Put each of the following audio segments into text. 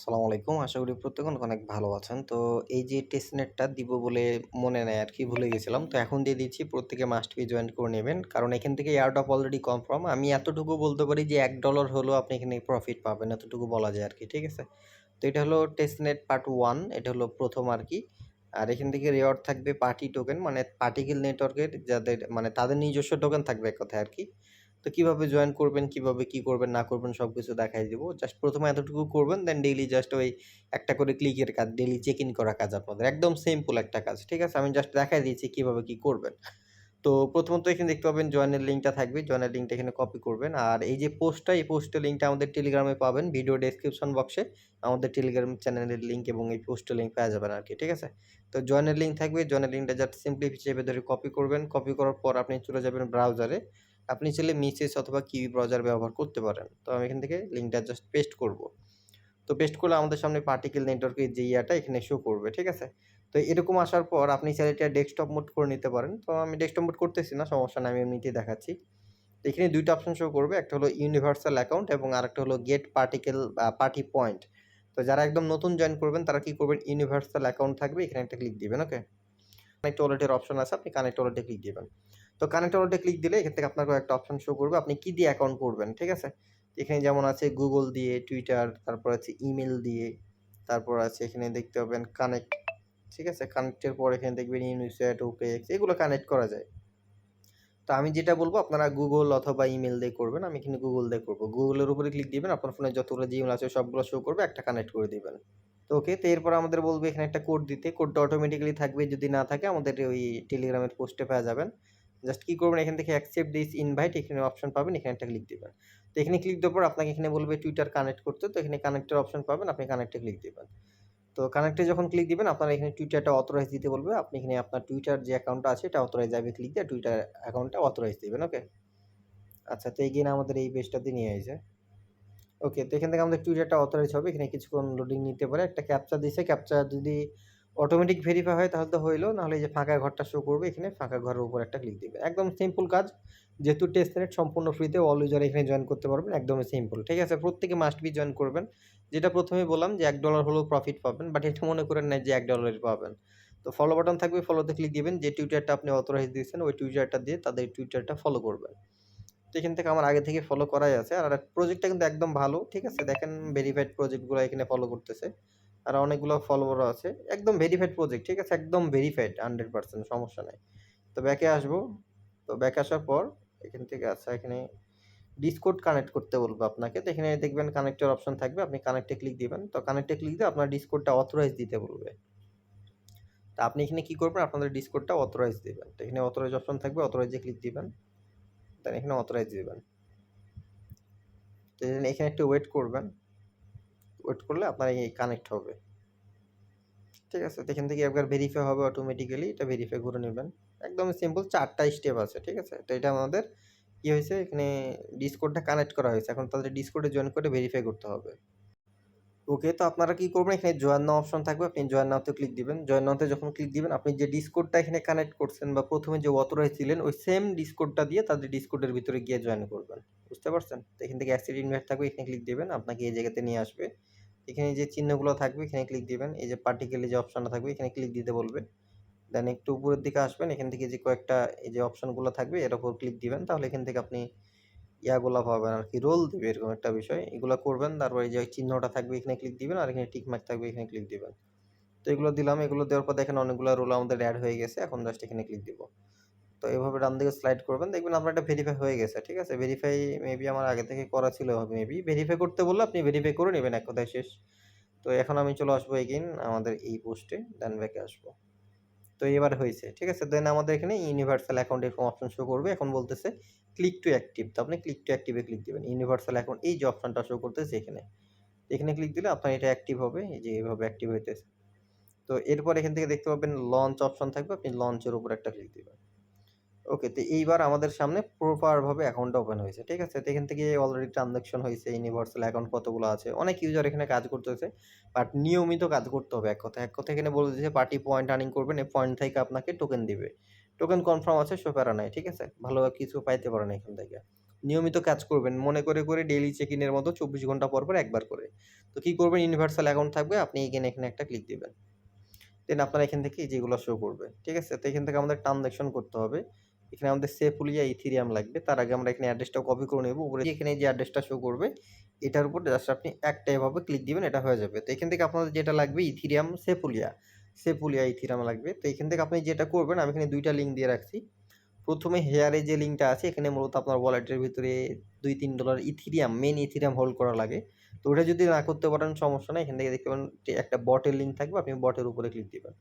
আসসালামু আলাইকুম। আশা করি প্রত্যেকে অনেক ভালো আছেন। তো এই যে টেস্ট নেটটা দিব বলে মনে নাই আরকি ভুলে গেছিলাম। তো এখন দিয়ে দিচ্ছি প্রত্যেকে মাস্ট বি জয়েন করে নেবেন। কারণ এখান থেকে এয়ারড্রপ অলরেডি কনফার্ম। আমি এতটুকু বলতে পারি যে $১ হলেও আপনি এখানে প্রফিট পাবেন। এতটুকু বলা যায় আরকি। ঠিক আছে? তো এটা হলো টেস্ট নেট পার্ট 1 এটা হলো ১ম আরকি। আর এখান থেকে রিওয়ার্ড থাকবে পার্টি টোকেন মানে পার্টিকেল নেটওয়ার্কের যাদের মানে তাদের নিজস্ব টোকেন থাকবে এক কথায় আরকি। তো কিভাবে জয়েন করবেন, কিভাবে কি করবেন না করবেন সবকিছু দেখাই দিব। জাস্ট ১ম এ এতটুকু করবেন দেন ডেইলি জাস্ট ওই একটা করে ক্লিকের কাজ, ডেইলি চেক ইন করা কাজ আপনাদের। একদম সিম্পল একটা কাজ। ঠিক আছে? আমি জাস্ট দেখাই দিয়েছি কিভাবে কি করবেন। তো প্রথমত এখানে দেখতে পাবেন জয়েনের লিঙ্কটা থাকবে। জয়েনের লিঙ্কটা এখানে কপি করবেন। আর এই যে পোস্টটা, এই পোস্টের লিঙ্কটা আমাদের টেলিগ্রামে পাবেন। ভিডিও ডেসক্রিপশন বক্সে আমাদের টেলিগ্রাম চ্যানেলের লিঙ্ক এবং এই পোস্টের লিঙ্ক পেয়ে যাবেন আরকি। ঠিক আছে? তো জয়েনের লিঙ্ক থাকবে। জয়েনের লিঙ্কটা জাস্ট সিম্পলি চেপে ধরে কপি করবেন। কপি করার পর আপনি চলে যাবেন ব্রাউজারে। আপনি চাইলে মিসেস অথবা কিউই ব্রাউজার ব্যবহার করতে পারেন। তো আমি এখান থেকে লিঙ্কটা জাস্ট পেস্ট করব। তো পেস্ট করলে আমাদের সামনে পার্টিকেল নেটওয়ার্কের যে ইয়াটা এখানে শো করবে। ঠিক আছে? তো এরকম আসার পর আপনি চাইলে এটা ডেস্কটপ মোড করে নিতে পারেন। তো আমি ডেস্কটপ মোড করতেছি না, সমস্যা নাই। আমি এমনিতেই দেখাচ্ছি। তো এখানে ২ টা অপশন শো করবে। একটা হলো ইউনিভার্সাল অ্যাকাউন্ট এবং আরেকটা হলো গেট পার্টিকেল পার্টি পয়েন্ট। তো যারা একদম নতুন জয়েন করবেন তারা কি করবেন ইউনিভার্সাল অ্যাকাউন্ট থাকবে এখানে একটা ক্লিক দিবেন। ওকে? কানেক্ট ওয়ালেটের অপশন আছে। আপনি কানেক্ট ওয়ালেটে ক্লিক দিবেন। তো কানেক্ট ওয়ালেটে ক্লিক দিলে এখান থেকে আপনার কয়েকটা অপশন শো করবে। আপনি কি দিয়ে অ্যাকাউন্ট করবেন। ঠিক আছে? এখানে যেমন আছে Google দিয়ে, Twitter, তারপর আছে ইমেইল দিয়ে, তারপর আছে এখানে দেখতে পাবেন কানেক্ট। ঠিক আছে? কানেক্টের পর এখানে দেখবেন ইউনিসেট, OKX এগুলো কানেক্ট করা যায়। তো আমি যেটা বলব আপনারা Google অথবা ইমেইল দিয়ে করবেন। আমি এখানে Google দিয়ে করব। Google এর উপরে ক্লিক দিবেন। আপনার ফোনে যতগুলো Gmail আছে সবগুলো শো করবে। একটা কানেক্ট করে দিবেন। তো ওকে। তো এরপর আমাদের বলবে এখানে একটা কোড দিতে। কোডটা অটোমেটিক্যালি থাকবে। যদি না থাকে আমাদের ওই টেলিগ্রামের পোস্টে পেয়ে যাবেন। জাস্ট কি করবেন এখান থেকে অ্যাকসেপ্ট দিস ইনভাইট এখানে অপশন পাবেন। এখানে একটা ক্লিক দিবেন। তো এখানে ক্লিক দেওয়ার পর আপনাকে এখানে বলবে টুইটার কানেক্ট করতে। তো এখানে কানেক্টের অপশন পাবেন। আপনি কানেক্টে ক্লিক দিবেন। তো কানেক্টে যখন ক্লিক দিবেন আপনারা এখানে টুইটারটা অথরাইজ দিতে বলবে। আপনি এখানে আপনার টুইটার যে অ্যাকাউন্টটা আছে এটা অথরাইজ আইবে ক্লিক দিয়ে টুইটার অ্যাকাউন্টটা অথরাইজ দিবেন। ওকে? আচ্ছা তো এগেইন আমাদের এই পেজটাতে নিয়ে আইছে। ওকে, তো এখান থেকে আমাদের টুইটারটা অথরাইজ হবে। এখানে কিছুক্ষণ লোডিং নিতে পারে। একটা ক্যাপচা দিছে। ক্যাপচা যদি অটোমেটিক ভেরিফাই হয় তাহলে তো হইলো। নাহলে এই যে ফাঁকা ঘরটা শো করবে এখানে ফাঁকা ঘরের উপর একটা ক্লিক দিবেন। একদম সিম্পল কাজ। যেহেতু টেস্টনেট সম্পূর্ণ ফ্রিতে অল ইউজার এখানে জয়েন করতে পারবেন। একদমই সিম্পল। ঠিক আছে? প্রত্যেকে মাস্ট বি জয়েন করবেন। যেটা ১ম এই বললাম যে $১ হলেও প্রফিট পাবেন। বাট এটা মনে করেন না যে $১ ই পাবেন। তো ফলো বাটন থাকবে, ফলোতে ক্লিক দিবেন। যে টুইটারটা আপনি অথরাইজ দিয়েছেন ওই টুইটারটা দিয়ে তাদের টুইটারটা ফলো করবেন। তো এখান থেকে আমার আগে থেকে ফলো করাই আছে। আর প্রজেক্টটা কিন্তু একদম ভালো। ঠিক আছে? দেখেন ভেরিফাইড প্রজেক্টগুলো এখানে ফলো করতেছে। আর অনেকগুলো ফলোয়ারও আছে। একদম ভেরিফাইড প্রজেক্ট। ঠিক আছে? একদম ভেরিফাইড 100% সমস্যা নাই। তো ব্যাকে আসবো। তো ব্যাকে আসার পর এখান থেকে আচ্ছা এখানে ডিসকর্ড কানেক্ট করতে বলবে আপনাকে। তো এখানে দেখবেন কানেক্টের অপশন থাকবে। আপনি কানেক্টে ক্লিক দিবেন। তো কানেক্টে ক্লিক দিয়ে আপনার ডিসকর্ডটা অথরাইজ দিতে বলবে। তো আপনি এখানে কি করবেন আপনাদের ডিসকর্ডটা অথরাইজ দিবেন। তো এখানে অথরাইজ অপশন থাকবে। অথরাইজে ক্লিক দিবেন। দেন এখানে অথরাইজ দিবেন। তো এখানে একটু ওয়েট করবেন। ওয়েট করলে আপনার এই কানেক্ট হবে। ঠিক আছে? তো এখান থেকে একবার ভেরিফাই হবে অটোমেটিক্যালি। এটা ভেরিফাই করে নিবেন। একদমই সিম্পল ৪ টা স্টেপ আছে। ঠিক আছে? তো এটা আমাদের কি হয়েছে এখানে ডিসকর্ডটা কানেক্ট করা হয়েছে। এখন তাদের ডিসকর্ডে জয়েন করে ভেরিফাই করতে হবে। ওকে, তো আপনারা কি করবেন এখানে জয়েন নাও অপশন থাকবে। আপনি জয়েন নাও তে ক্লিক দিবেন। জয়েন নাও তে যখন ক্লিক দিবেন আপনি যে ডিসকর্ডটা এখানে কানেক্ট করছেন বা ১ম এ যে অথরাইজ ছিলেন ওই সেম ডিসকর্ডটা দিয়ে তাদের ডিসকর্ডের ভিতরে গিয়ে জয়েন করবেন। বুঝতে পারছেন? তো এখান থেকে অ্যাকসেপ্ট ইনভাইট থাকবে এখানে ক্লিক দিবেন। আপনাকে এই জায়গাতে নিয়ে আসবে। এখানে যে চিহ্নগুলো থাকবে এখানে ক্লিক দিবেন। এই যে পার্টিকেল যে অপশনটা থাকবে এখানে ক্লিক দিতে বলবে। দেন একটু উপরের দিকে আসবেন। এখান থেকে যে কয়েকটা এই যে অপশনগুলো থাকবে এর উপর ক্লিক দিবেন। তাহলে এখান থেকে আপনি ইয়াগুলা পাবেন আরকি রোল দিবে এরকম একটা বিষয়। এগুলা করবেন। তারপর এই যে চিহ্নটা থাকবে এখানে ক্লিক দিবেন আর এখানে টিক মার্ক থাকবে এখানে ক্লিক দিবেন। তো এগুলো দিলাম। এগুলো দেওয়ার পর দেখেন অনেকগুলা রোল আমাদের এড হয়ে গেছে। এখন জাস্ট এখানে ক্লিক দিব। তো এভাবে ডান দিকে স্লাইড করবেন। দেখবেন আপনার এটা ভেরিফাই হয়ে গেছে। ঠিক আছে? ভেরিফাই মেবি আমার আগে থেকে করা ছিল মেবি। ভেরিফাই করতে বললে আপনি ভেরিফাই করে নিবেন এক কথায় শেষ। তো এখন আমি চলে আসবো এগেইন আমাদের এই পোস্টে। দেন ব্যাকে আসবো। তো এবার হইছে। ঠিক আছে? দেন আমাদের এখানে ইউনিভার্সাল অ্যাকাউন্ট এরকম অপশন শো করবে। এখন বলতেছে ক্লিক টু অ্যাক্টিভ। তো আপনি click to active A click দিবেন। ইউনিভার্সাল অ্যাকাউন্ট এই যে অপশনটা শো করতেছে এখানে। এখানে ক্লিক দিলে আপনার এটা অ্যাক্টিভ হবে। এই যে এভাবে অ্যাক্টিভ হইতেছে। তো এরপর এখান থেকে দেখতে পাবেন লঞ্চ অপশন থাকবে। আপনি লঞ্চের উপর একটা ক্লিক দিবেন। ওকে, তো এইবার আমাদের সামনে প্রপার ভাবে অ্যাকাউন্টটা ওপেন হয়েছে। ঠিক আছে? তো এখান থেকে অলরেডি ট্রান্সেকশন হইছে। ইউনিভার্সাল অ্যাকাউন্ট কতগুলো আছে। অনেক ইউজার এখানে কাজ করতেছে। বাট নিয়মিত কাজ করতে হবে এক কথায়। এক কথায় এখানে বলে দিয়েছে পার্টি পয়েন্ট আর্নিং করবেন। এই পয়েন্ট থেকে আপনাকে টোকেন দিবে। টোকেন কনফার্ম আছে সো প্যারা নাই। ঠিক আছে? ভালো কিছু পাইতে পারেন এখান থেকে। নিয়মিত কাজ করবেন। মনে করে ডেইলি চেক ইনের মতো 24 ঘন্টা পর একবার করে। তো কি করবেন ইউনিভার্সাল অ্যাকাউন্ট থাকবে, আপনি এখানে একটা ক্লিক দিবেন। দেন আপনার এখান থেকে যেগুলো শো করবে। ঠিক আছে? তো এখান থেকে আমাদের ট্রান্সেকশন করতে হবে। এখানে আমাদের সেফুলিয়া ইথেরিয়াম লাগবে। তার আগে আমরা এখানে অ্যাড্রেসটা কপি করে নেব। উপরে এখানে যে অ্যাড্রেসটা শো করবে এটার উপর জাস্ট আপনি একটা এভাবে ক্লিক দিবেন, এটা হয়ে যাবে। তো এখান থেকে আপনাদের যেটা লাগবে ইথেরিয়াম সেফুলিয়া ইথেরিয়াম লাগবে। তো এখান থেকে আপনি যেটা করবেন আমি এখানে ২ টা লিঙ্ক দিয়ে রাখছি। প্রথমে হেয়ারে যে লিঙ্কটা আছে এখানে মূলত আপনার ওয়ালেটের ভিতরে $২-৩ ইথেরিয়াম, মেইন ইথেরিয়াম হোল্ড করা লাগে। তো ওটা যদি না করতে পারেন সমস্যা নাই। এখান থেকে দেখতে পাবেন যে একটা বটের লিঙ্ক থাকবে, আপনি বটের উপরে ক্লিক দিবেন।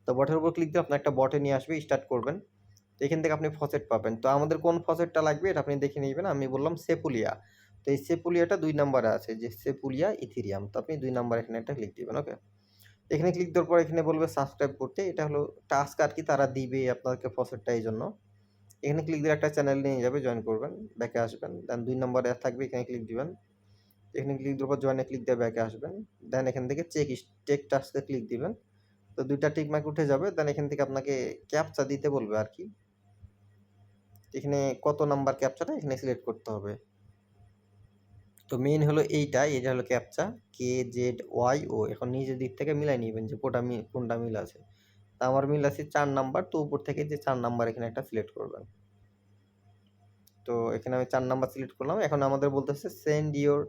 তো বটের উপর ক্লিক দিয়ে আপনার একটা বটে নিয়ে আসবে, স্টার্ট করবেন। তো এখান থেকে আপনি ফসেট পাবেন। তো আমাদের কোন ফসেটটা লাগবে এটা আপনি দেখে নিবেন। আমি বললাম সেপুলিয়া। তো এই সেপুলিয়াটা ২ নাম্বারে আছে যে সেপুলিয়া ইথেরিয়াম। তো আপনি ২ নাম্বার এখানে একটা ক্লিক দিবেন। ওকে? এখানে ক্লিক দেওয়ার পর এখানে বলবে সাবস্ক্রাইব করতে। এটা হলো টাস্ক আরকি তারা দিবে আপনাকে ফসেটটা এইজন্য। এখানে ক্লিক দিলে একটা চ্যানেল নিয়ে যাবে, জয়েন করবেন, ব্যাকে আসবেন। দেন ২ নাম্বারে থাকবে এখানে ক্লিক দিবেন। এখানে ক্লিক দেওয়ার পর জয়েনে ক্লিক দিয়ে ব্যাকে আসবেন। দেন এখান থেকে চেক টাস্কে ক্লিক দিবেন। তো ২ টা টিক মার্ক উঠে যাবে। দেন এখান থেকে আপনাকে ক্যাপচা দিতে বলবে আরকি। এখানে কত নাম্বার ক্যাপচাটা এখানে সিলেক্ট করতে হবে। তো মেইন হলো এটা হলো ক্যাপচা KZYO। এখন নিজের দিক থেকে মিলাই নিবেন যে কোনটা মিল আছে। তো আমার মিল আছে ৪ নাম্বার। তো উপর থেকে যে ৪ নাম্বার এখানে একটা সিলেক্ট করবেন। তো এখানে আমি ৪ নাম্বার সিলেক্ট করলাম। এখন আমাদের বলতেছে সেন্ড ইওর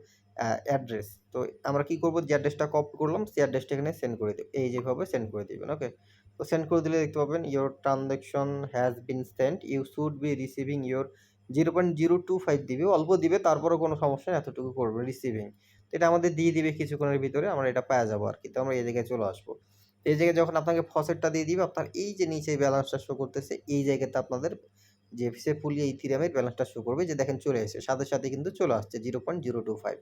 অ্যাড্রেস। তো আমরা কি করব, যে অ্যাড্রেসটা কপি করলাম সেই অ্যাড্রেসটা এখানে সেন্ড করে দেব। এই যেভাবে সেন্ড করে দিবেন। ওকে? তো সেন্ড করে দিলে দেখতে পাবেন your transaction has been sent. You should be receiving your 0.025 দিবে। অল্প দিবে, তারপরেও কোনো সমস্যা নেই, এতটুকু করবে রিসিভিং। তো এটা আমাদের দিয়ে দিবে কিছুক্ষণের ভিতরে, আমরা এটা পেয়ে যাবো আরকি। তো আমরা এই জায়গায় চলে আসবো। এই জায়গায় যখন আপনাকে ফসেটটা দিয়ে দিবে, আপনার এই যে নিচে ব্যালেন্সটা শো করতেছে এই জায়গাতে আপনাদের যে সেফুলিয়া ইথেরিয়ামের ব্যালেন্সটা শো করবে, যে দেখেন চলে এসেছে। সাথে কিন্তু চলে আসছে 0.025।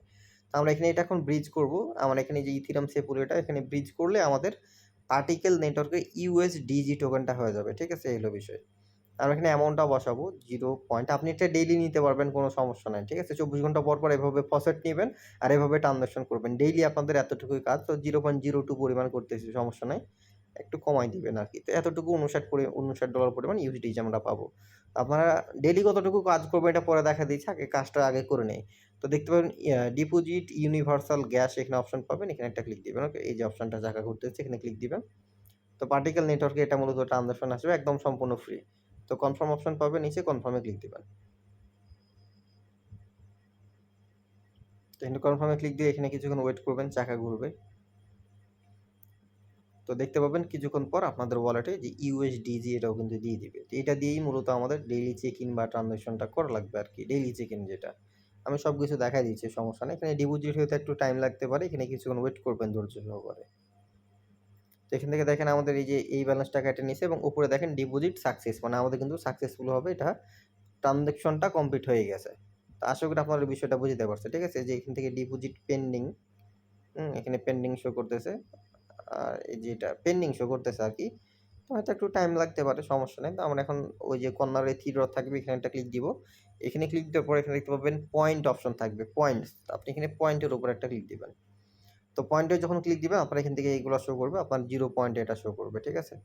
তো আমরা এখানে এটা এখন ব্রিজ করব। আমরা এখানে যে ইথেরিয়াম সেফুলিয়াটা এখানে ব্রিজ করলে আমাদের পার্টিকেল নেটওয়ার্কের USDG টোকেনটা হয়ে যাবে। ঠিক আছে? এই হলো বিষয়। আমরা এখানে অ্যামাউন্টটা বসাবো 0 পয়েন্ট। আপনি এটা ডেইলি নিতে পারবেন, কোনো সমস্যা নাই। ঠিক আছে? ২৪ ঘন্টা পর এভাবে ফসেট নিবেন আর এভাবে ট্রান্সেকশন করবেন। ডেইলি আপনাদের এতটুকুই কাজ। তো 0.02 পরিমাণ করতেছি, সমস্যা নাই। একটু কমায় দিবেন আরকি। তো এতটুকু $59 পরিমাণ USDG আমরা পাবো। আপনারা ডেইলি কতটুকু কাজ করবেন এটা পরে দেখা দিচ্ছি। আগে কাজটা করে নেই। তো দেখতে পাবেন ডিপোজিট ইউনিভার্সাল গ্যাস এখানে অপশন পাবেন। এখানে একটা ক্লিক দিবেন। ওকে? এই যে অপশনটা জায়গা ঘুরতেছে এখানে ক্লিক দিবেন। তো পার্টিকেল নেটওয়ার্কে এটা মূলত ট্রান্সেকশন আসবে একদম সম্পূর্ণ ফ্রি। তো কনফার্ম অপশন পাবেন, নিচে কনফার্মে ক্লিক দিবেন। তো এখানে কনফার্মে ক্লিক দিয়ে এখানে কিছুক্ষণ ওয়েট করবেন, চাকা ঘুরবে। তো দেখতে পাবেন কিছুক্ষণ পর আপনাদের ওয়ালেটে যে USDG এটাও কিন্তু দিয়ে দিবে। তো এটা দিয়েই মূলত আমাদের ডেইলি চেক ইন বা ট্রান্সেকশনটা করা লাগবে আরকি। ডেইলি চেক ইন যেটা। আমি সবকিছু দেখায় দিচ্ছি, সমস্যা নেই। এখানে ডিপোজিট হতে একটু টাইম লাগতে পারে। এখানে কিছুক্ষণ ওয়েট করবেন ধৈর্য সহকারে। তো এখান থেকে দেখেন আমাদের এই যে এই ব্যালেন্সটা কেটে নিছে এবং উপরে দেখেন ডিপোজিট সাকসেস, মানে আমাদের কিন্তু সাকসেসফুল হবে এটা, ট্রান্সেকশনটা কমপ্লিট হয়ে গেছে। তো আশা করি আপনারা বিষয়টা বুঝতে পারছেন। ঠিক আছে? যে এখান থেকে ডিপোজিট পেন্ডিং, এখানে পেন্ডিং শো করতেছে। আর এই যে এটা পেন্ডিং শো করতেছে আরকি। তো হয়তো একটু টাইম লাগতে পারে, সমস্যা নাই। তো আমরা এখন ওই যে কর্নারে 3 ডট থাকবে এখানে একটা ক্লিক দিব। এখানে ক্লিক দেওয়ার পরে এখানে দেখতে পাবেন পয়েন্ট অপশন থাকবে, পয়েন্টস। আপনি এখানে পয়েন্টের উপর একটা ক্লিক দিবেন। তো পয়েন্টে যখন ক্লিক দিবেন আপনার এখান থেকে এইগুলা শো করবে। আপনার 0 পয়েন্টে এটা শো করবে। ঠিক আছে?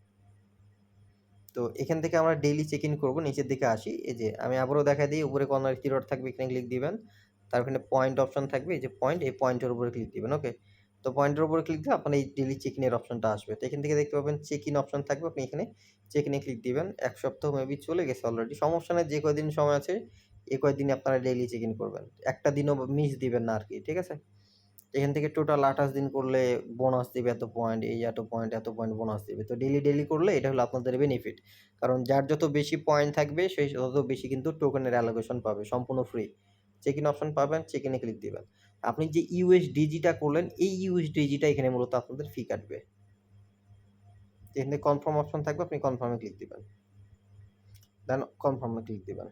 তো এখান থেকে আমরা ডেইলি চেক ইন করব। নিচের দিকে আসি। এই যে আমি আবারও দেখায় দিই, উপরে কর্নারে 3 ডট থাকবে এখানে ক্লিক দিবেন। তার ওখানে পয়েন্ট অপশন থাকবে, এই যে পয়েন্ট, এই পয়েন্টের উপরে ক্লিক দিবেন। ওকে? তো পয়েন্টের উপরে ক্লিক দিলে আপনার এই ডেইলি চেক ইন এর অপশনটা আসবে। তো এখান থেকে দেখতে পাবেন চেক ইন অপশন থাকবে। আপনি এখানে চেক ইন এ ক্লিক দিবেন। ১ সপ্তাহ মেবি চলে গেছে অলরেডি। সমস্যা নাই, যে কয়দিন সময় আছে এই কয়দিনে আপনারা ডেইলি চেক ইন করবেন। একটা দিনও মিস দিবেন না আরকি। ঠিক আছে? এখান থেকে টোটাল ২৮ দিন করলে বোনাস দিবে এত পয়েন্ট, এই এত পয়েন্ট বোনাস দিবে। তো ডেইলি করলে এটা হলো আপনাদের বেনিফিট। কারণ যার যত বেশি পয়েন্ট থাকবে সে তত বেশি কিন্তু টোকেনের অ্যালোকেশন পাবে। সম্পূর্ণ ফ্রি। চেক ইন অপশন পাবেন, চেক ইন এ ক্লিক দিবেন। আপনি যে USDG টা করলেন এই USDG টা এখানে মূলত আপনাদের ফি কাটবে। এখানে কনফার্ম অপশন থাকবে, আপনি কনফার্ম এ ক্লিক দিবেন। দেন কনফার্ম এ ক্লিক দিবেন।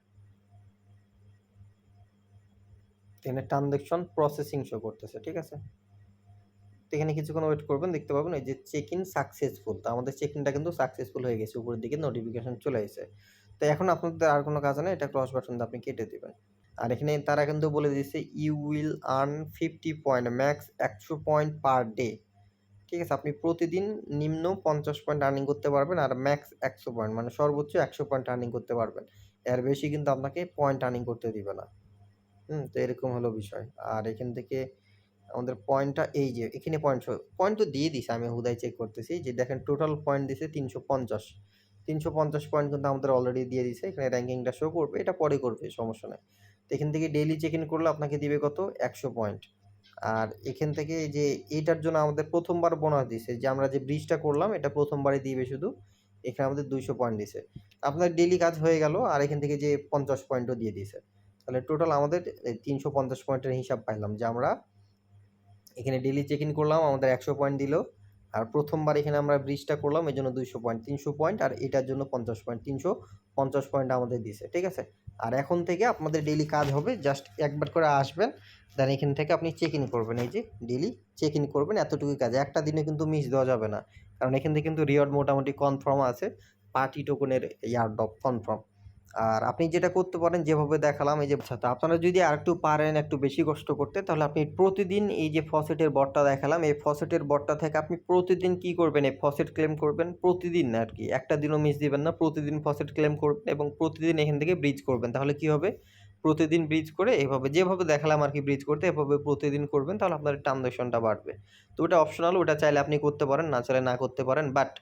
এখানে ট্রান্সেকশন প্রসেসিং শো করতেছে। ঠিক আছে? তো এখানে কিছুক্ষণ ওয়েট করবেন, দেখতে পাবেন এই যে চেক ইন সাকসেসফুল। তো আমাদের চেক ইনটা কিন্তু সাকসেসফুল হয়ে গেছে। উপরের দিকে নোটিফিকেশন চলে এসেছে। তো এখন আপনাদের আর কোনো কাজ নেই। এটা ক্রস বাটন দিয়ে আপনি কেটে দিবেন। আর এখানে তারা কিন্তু বলে দিয়েছে you will earn 50 point, max 100 point per day. ঠিক আছে? আপনি প্রতিদিন নিম্ন 50 পয়েন্ট আর্নিং করতে পারবেন আর ম্যাক্স 100 পয়েন্ট, মানে সর্বোচ্চ 100 পয়েন্ট আর্নিং করতে পারবেন। এর বেশি কিন্তু আপনাকে পয়েন্ট আর্নিং করতে দিবে না। তো এরকম হলো বিষয়। আর এখান থেকে আমাদের পয়েন্টটা এই যে এখানে পয়েন্ট তো দিয়ে দিছে। আমি হুদাই চেক করতেছি যে দেখেন টোটাল পয়েন্ট দিছে ৩৫০। ৩৫০ পয়েন্ট কিন্তু আমাদের অলরেডি দিয়ে দিছে। এখানে র‍্যাঙ্কিংটা শো করবে। এটা পরে করবে, সমস্যা নাই। তো এখান থেকে ডেইলি চেক ইন করলে আপনাকে দিবে কত? ১০০ পয়েন্ট। আর এখান থেকে এই যে এটার জন্য আমাদের ১ম বার বোনাস দিছে। যে আমরা যে ব্রিজটা করলাম এটা ১ম বারই দিবে শুধু। এখানে আমাদের ২০০ পয়েন্ট দিছে। আপনার ডেইলি কাজ হয়ে গেল আর এখান থেকে যে ৫০ পয়েন্টও দিয়ে দিছে। তাহলে টোটাল আমাদের ৩৫০ পয়েন্টের হিসাব পাইলাম যে আমরা এখানে ডেইলি চেক ইন করলাম, আমাদের ১০০ পয়েন্ট দিল। আর ১ম বার এখানে আমরা ব্রিজটা করলাম এজন্য ২০০ পয়েন্ট, ৩০০ পয়েন্ট আর এটার জন্য ৫০ পয়েন্ট। ৩৫০ পয়েন্ট আমাদের দিছে। ঠিক আছে? আর এখন থেকে আপনাদের ডেইলি কাজ হবে জাস্ট একবার করে আসবেন। দেন এখান থেকে আপনি চেক ইন করবেন। এই যে ডেইলি চেক ইন করবেন, এতটুকুই কাজ। একটা দিনে কিন্তু মিস দেওয়া যাবে না। কারণ এখান থেকে কিন্তু রিওয়ার্ড মোটামুটি কনফার্ম আছে। পার্টি টোকেনের এয়ারড্রপ কনফার্ম। আর আপনি যেটা করতে পারেন যেভাবে দেখালাম এই যে আচ্ছা, তো আপনারা যদি আরেকটু পারেন একটু বেশি কষ্ট করতে তাহলে আপনি প্রতিদিন এই যে ফসেটের বটটা দেখালাম এই ফসেটের বটটা থেকে আপনি প্রতিদিন কি করবেন? এই ফসেট ক্লেম করবেন প্রতিদিন আরকি। একটা দিনও মিস দিবেন না। প্রতিদিন ফসেট ক্লেম করবেন এবং প্রতিদিন এখান থেকে ব্রিজ করবেন। তাহলে কি হবে? প্রতিদিন ব্রিজ করে এভাবে যেভাবে দেখালাম আরকি ব্রিজ করতে এভাবে প্রতিদিন করবেন তাহলে আপনার ট্রান্সেকশনটা বাড়বে। তো ওটা অপশনাল, ওটা চাইলে আপনি করতে পারেন, না চাইলে না করতে পারেন। বাট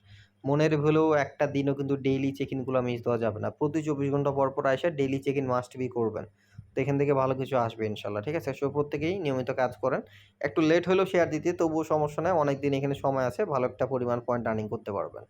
মনের ভুলেও একটা দিনও কিন্তু ডেইলি চেক ইনগুলো মিস দেওয়া যাবে না। প্রতি ২৪ ঘন্টা পর, পর আইসা daily check in must be করবেন। তো এখান থেকে ভালো কিছু আসবে ইনশাআল্লাহ। ঠিক আছে? সো প্রত্যেকেই নিয়মিত কাজ করেন। একটু লেট হলেও শেয়ার দিতে তবুও সমস্যা নাই। অনেকদিন এখানে সময় আছে। ভালো একটা পরিমাণ পয়েন্ট আর্নিং করতে পারবেন।